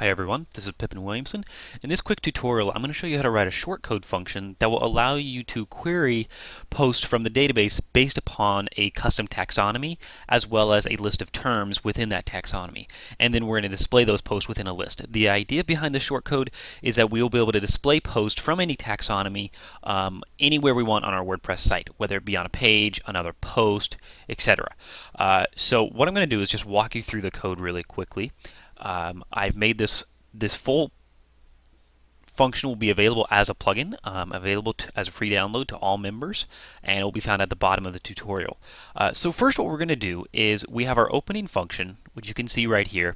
Hi everyone, this is Pippin Williamson. In this quick tutorial, I'm going to show you how to write a shortcode function that will allow you to query posts from the database based upon a custom taxonomy as well as a list of terms within that taxonomy. And then we're going to display those posts within a list. The idea behind the shortcode is that we will be able to display posts from any taxonomy anywhere we want on our WordPress site, whether it be on a page, another post, etc. So what I'm going to do is just walk you through the code really quickly. I've made this full function will be available as a plugin, available as a free download to all members, and it will be found at the bottom of the tutorial. So first what we're going to do is we have our opening function, which you can see right here,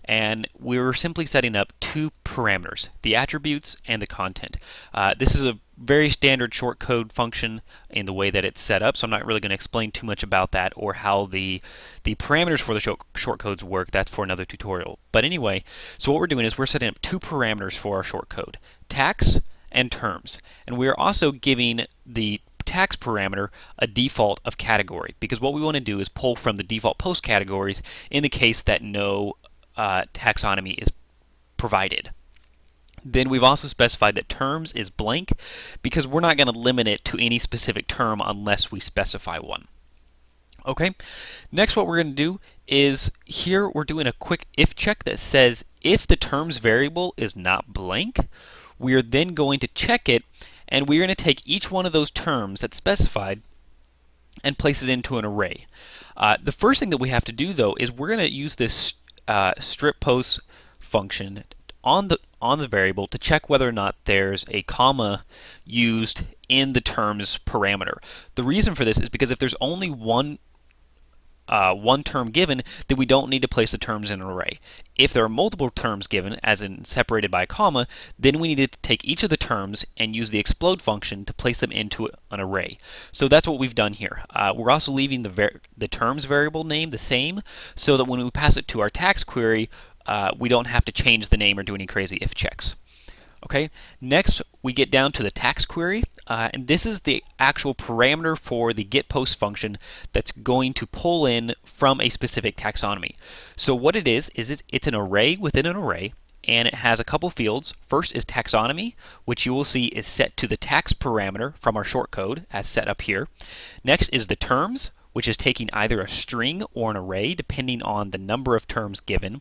and we're simply setting up two parameters, the attributes and the content. This is a very standard shortcode function in the way that it's set up, so I'm not really going to explain too much about that or how the parameters for the shortcodes work. That's for another tutorial. But anyway, so what we're doing is we're setting up two parameters for our shortcode, tax and terms. And we are also giving the tax parameter a default of category, because what we want to do is pull from the default post categories in the case that no taxonomy is provided. Then we've also specified that terms is blank because we're not going to limit it to any specific term unless we specify one. Okay, next what we're going to do is here we're doing a quick if check that says if the terms variable is not blank, we are then going to check it, and we're going to take each one of those terms that's specified and place it into an array. The first thing that we have to do though is we're going to use this strip post function on the variable to check whether or not there's a comma used in the terms parameter. The reason for this is because if there's only one term given, then we don't need to place the terms in an array. If there are multiple terms given, as in separated by a comma, then we need to take each of the terms and use the explode function to place them into an array. So that's what we've done here. We're also leaving the terms variable name the same, so that when we pass it to our tax query, we don't have to change the name or do any crazy if checks. Okay, next we get down to the tax query, and this is the actual parameter for the getPost function that's going to pull in from a specific taxonomy. So what it is it's an array within an array, and it has a couple fields. First is taxonomy, which you will see is set to the tax parameter from our shortcode as set up here. Next is the terms, which is taking either a string or an array depending on the number of terms given.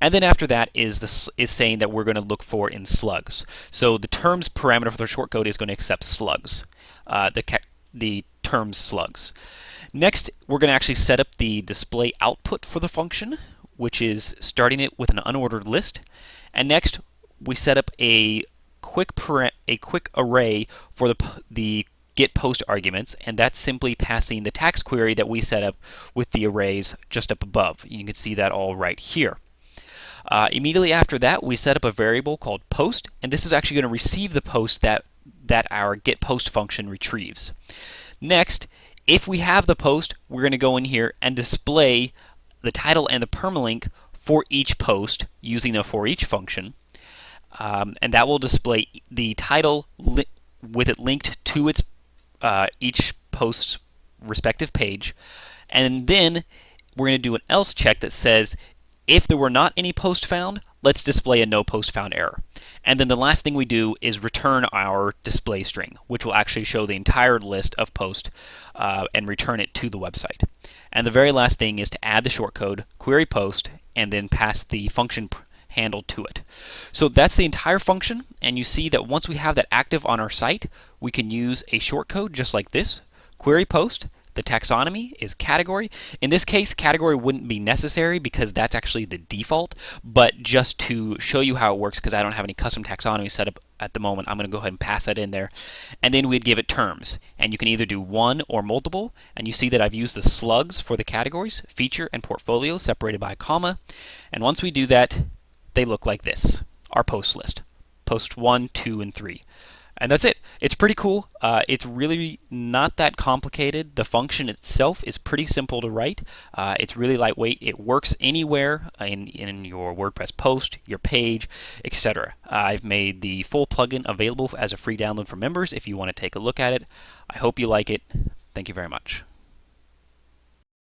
And then after that is saying that we're going to look for in slugs. So the terms parameter for the shortcode is going to accept slugs, the terms slugs. Next, we're going to actually set up the display output for the function, which is starting it with an unordered list. And next, we set up a quick array for the get post arguments, and that's simply passing the tax query that we set up with the arrays just up above. You can see that all right here. Immediately after that, we set up a variable called post, and this is actually going to receive the post that our get post function retrieves. Next, if we have the post, we're going to go in here and display the title and the permalink for each post using a for each function, and that will display the title with it linked to its each post's respective page. And then we're going to do an else check that says if there were not any post found, let's display a no post found error. And then the last thing we do is return our display string, which will actually show the entire list of posts and return it to the website. And the very last thing is to add the shortcode query post and then pass the function handle to it. So that's the entire function, and you see that once we have that active on our site, we can use a shortcode just like this. Query post, the taxonomy is category. In this case, category wouldn't be necessary because that's actually the default, but just to show you how it works, because I don't have any custom taxonomy set up at the moment, I'm going to go ahead and pass that in there. And then we'd give it terms, and you can either do one or multiple, and you see that I've used the slugs for the categories, feature and portfolio separated by a comma. And once we do that, they look like this, our post list, post 1, 2, and 3. And that's it. It's pretty cool. It's really not that complicated. The function itself is pretty simple to write. It's really lightweight. It works anywhere in your WordPress post, your page, etc. I've made the full plugin available as a free download for members if you want to take a look at it. I hope you like it. Thank you very much.